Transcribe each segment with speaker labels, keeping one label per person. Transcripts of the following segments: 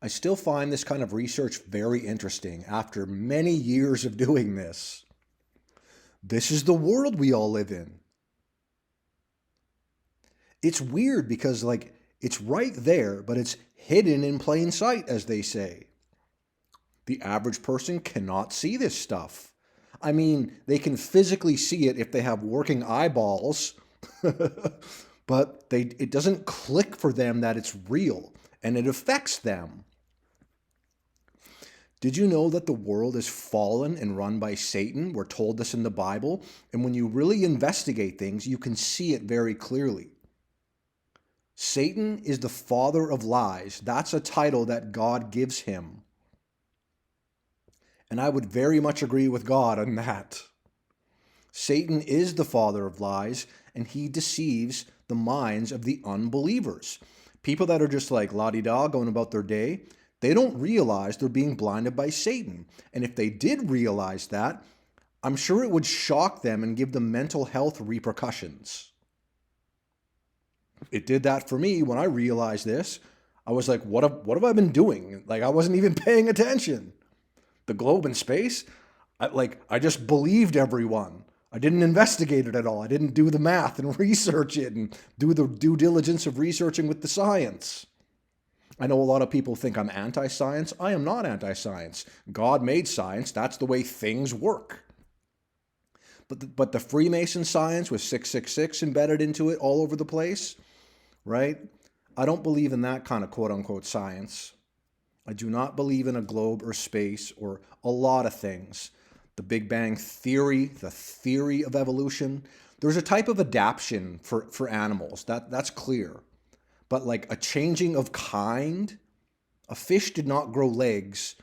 Speaker 1: I still find this kind of research very interesting after many years of doing this. This is the world we all live in. It's weird because, like, it's right there, but it's hidden in plain sight, as they say. The average person cannot see this stuff. I mean, they can physically see it if they have working eyeballs, but it doesn't click for them that it's real and it affects them. Did you know that the world is fallen and run by Satan? We're told this in the Bible. And when you really investigate things, you can see it very clearly. Satan is the father of lies. That's a title that God gives him. And I would very much agree with God on that. Satan is the father of lies, and he deceives the minds of the unbelievers. People that are just like la-di-da going about their day, they don't realize they're being blinded by Satan. And if they did realize that, I'm sure it would shock them and give them mental health repercussions. It did that for me when I realized this. I was like, what have I been doing? Like, I wasn't even paying attention. The globe in space, I just believed everyone. I didn't investigate it at all. I didn't do the math and research it and do the due diligence of researching with the science. I know a lot of people think I'm anti-science. I am not anti-science. God made science. That's the way things work. But the Freemason science with 666 embedded into it all over the place, right? I don't believe in that kind of quote-unquote science. I do not believe in a globe or space or a lot of things. The Big Bang Theory, the theory of evolution. There's a type of adaptation for animals. That's clear. But like a changing of kind, a fish did not grow legs.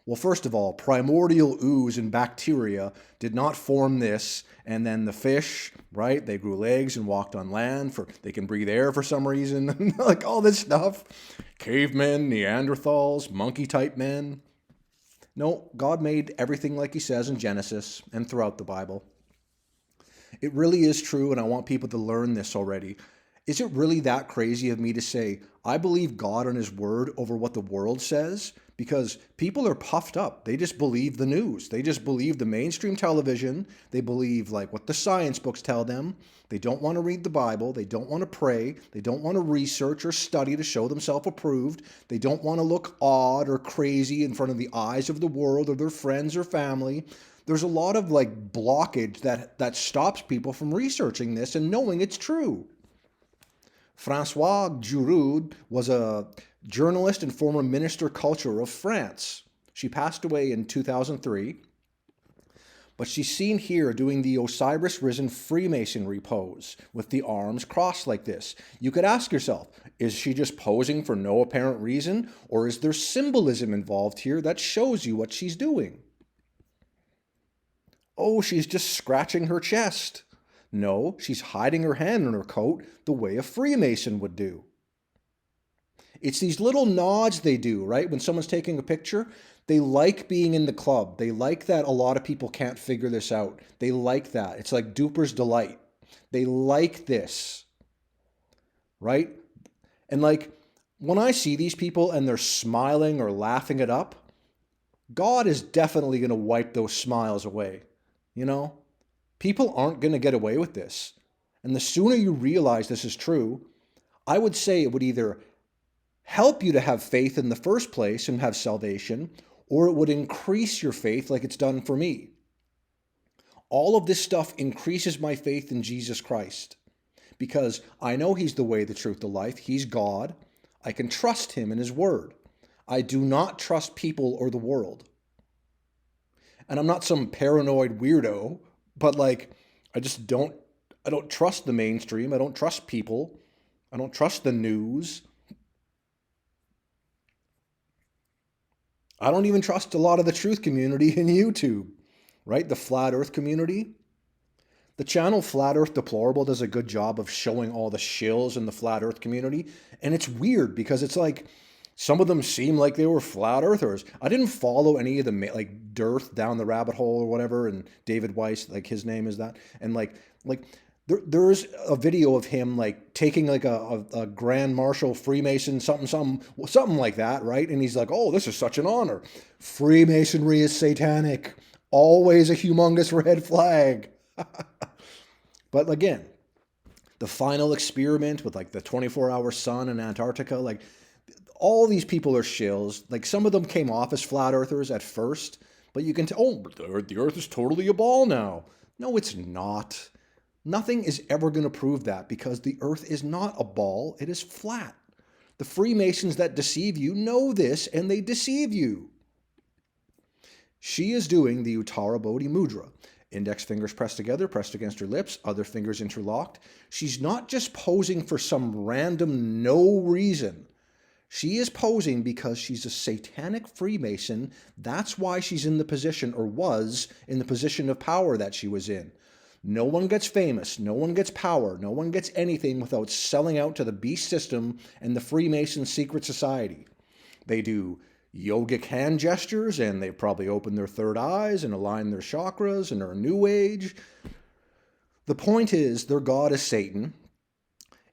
Speaker 1: Well, first of all, primordial ooze and bacteria did not form this, and then the fish, right, they grew legs and walked on land, they can breathe air for some reason, like all this stuff. Cavemen, Neanderthals, monkey-type men. No, God made everything like he says in Genesis and throughout the Bible. It really is true, and I want people to learn this already. Is it really that crazy of me to say, I believe God and his word over what the world says? Because people are puffed up. They just believe the news. They just believe the mainstream television. They believe like what the science books tell them. They don't want to read the Bible. They don't want to pray. They don't want to research or study to show themselves approved. They don't want to look odd or crazy in front of the eyes of the world or their friends or family. There's a lot of like blockage that stops people from researching this and knowing it's true. Françoise Giroud was a journalist and former minister culture of France. She passed away in 2003, but she's seen here doing the Osiris Risen Freemasonry pose with the arms crossed like this. You could ask yourself, is she just posing for no apparent reason, or is there symbolism involved here that shows you what she's doing? Oh, she's just scratching her chest. No, she's hiding her hand in her coat the way a Freemason would do. It's these little nods they do, right? When someone's taking a picture, they like being in the club. They like that a lot of people can't figure this out. They like that. It's like Duper's delight. They like this, right? And like when I see these people and they're smiling or laughing it up, God is definitely going to wipe those smiles away, you know? People aren't going to get away with this. And the sooner you realize this is true, I would say it would either help you to have faith in the first place and have salvation, or it would increase your faith like it's done for me. All of this stuff increases my faith in Jesus Christ because I know he's the way, the truth, the life. He's God. I can trust him and his word. I do not trust people or the world. And I'm not some paranoid weirdo, but like, I don't trust the mainstream. I don't trust people. I don't trust the news. I don't even trust a lot of the truth community in YouTube, right? The flat earth community. The channel Flat Earth Deplorable does a good job of showing all the shills in the flat earth community. And it's weird because it's like, some of them seem like they were flat earthers. I didn't follow any of the like Dearth down the rabbit hole or whatever. And David Weiss, like his name is that. And like There's a video of him like taking like a Grand Marshal Freemason something like that, right? And he's like, "Oh, this is such an honor. Freemasonry is satanic. Always a humongous red flag." But again, the final experiment with like the 24-hour sun in Antarctica, like all these people are shills. Like some of them came off as flat earthers at first, but you can tell, oh, the earth is totally a ball now. No, it's not. Nothing is ever going to prove that because the earth is not a ball, it is flat. The Freemasons that deceive you know this and they deceive you. She is doing the Uttara Bodhi Mudra. Index fingers pressed together, pressed against her lips, other fingers interlocked. She's not just posing for some random no reason. She is posing because she's a satanic Freemason. That's why she's in the position, or was in the position of power that she was in. No one gets famous, no one gets power, no one gets anything without selling out to the beast system and the Freemason secret society. They do yogic hand gestures, and they probably open their third eyes and align their chakras and are new age. The point is, their god is Satan.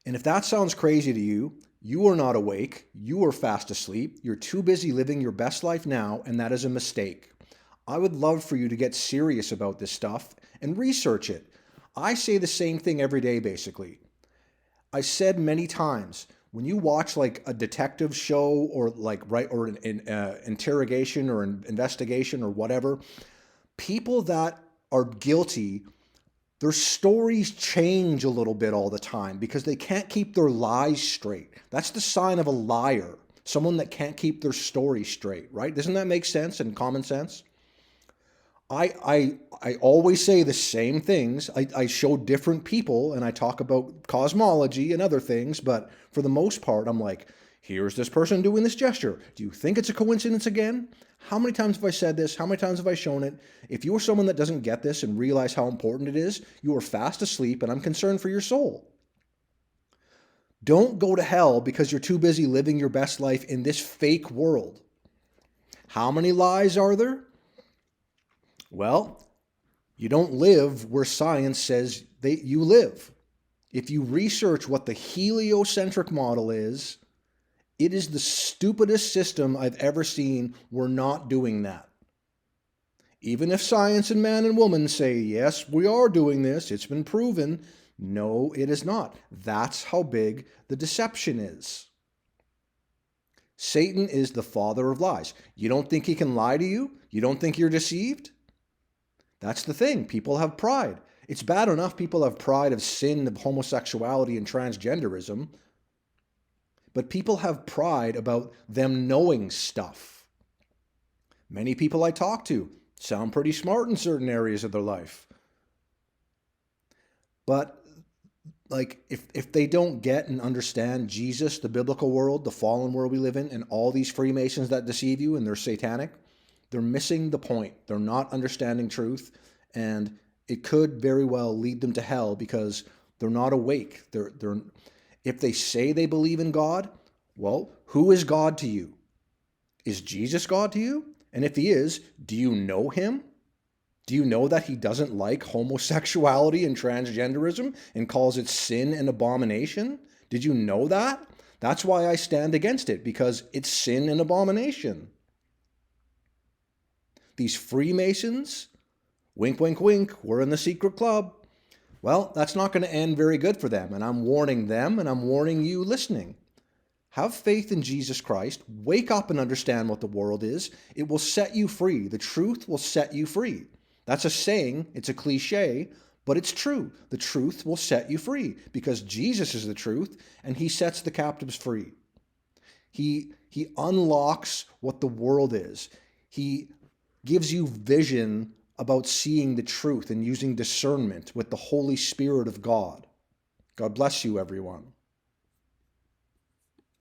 Speaker 1: And if that sounds crazy to you, you are not awake, you are fast asleep, you're too busy living your best life now, and that is a mistake. I would love for you to get serious about this stuff and research it. I say the same thing every day, basically. I said many times, when you watch like a detective show or an interrogation or an investigation or whatever, people that are guilty, their stories change a little bit all the time because they can't keep their lies straight. That's the sign of a liar, someone that can't keep their story straight, right? Doesn't that make sense and common sense? I always say the same things. I show different people and I talk about cosmology and other things, but for the most part, I'm like, here's this person doing this gesture. Do you think it's a coincidence again? How many times have I said this? How many times have I shown it? If you are someone that doesn't get this and realize how important it is, you are fast asleep and I'm concerned for your soul. Don't go to hell because you're too busy living your best life in this fake world. How many lies are there? Well, you don't live where science says you live. If you research what the heliocentric model is, it is the stupidest system I've ever seen. We're not doing that. Even if science and man and woman say, yes, we are doing this, it's been proven, no, it is not. That's how big the deception is. Satan is the father of lies. You don't think he can lie to you? You don't think you're deceived? That's the thing. People have pride. It's bad enough people have pride of sin, of homosexuality and transgenderism, but people have pride about them knowing stuff. Many people I talk to sound pretty smart in certain areas of their life. But like if they don't get and understand Jesus, the biblical world, the fallen world we live in, and all these Freemasons that deceive you and they're satanic, they're missing the point. They're not understanding truth, and it could very well lead them to hell because they're not awake. If they say they believe in God, well, who is God to you? Is Jesus God to you? And if he is, do you know him? Do you know that he doesn't like homosexuality and transgenderism and calls it sin and abomination? Did you know that? That's why I stand against it, because it's sin and abomination. These Freemasons, wink, wink, wink, we're in the secret club. Well, that's not going to end very good for them. And I'm warning them and I'm warning you listening. Have faith in Jesus Christ. Wake up and understand what the world is. It will set you free. The truth will set you free. That's a saying. It's a cliche, but it's true. The truth will set you free because Jesus is the truth and he sets the captives free. He unlocks what the world is. He gives you vision about seeing the truth and using discernment with the Holy Spirit of God. God bless you, everyone.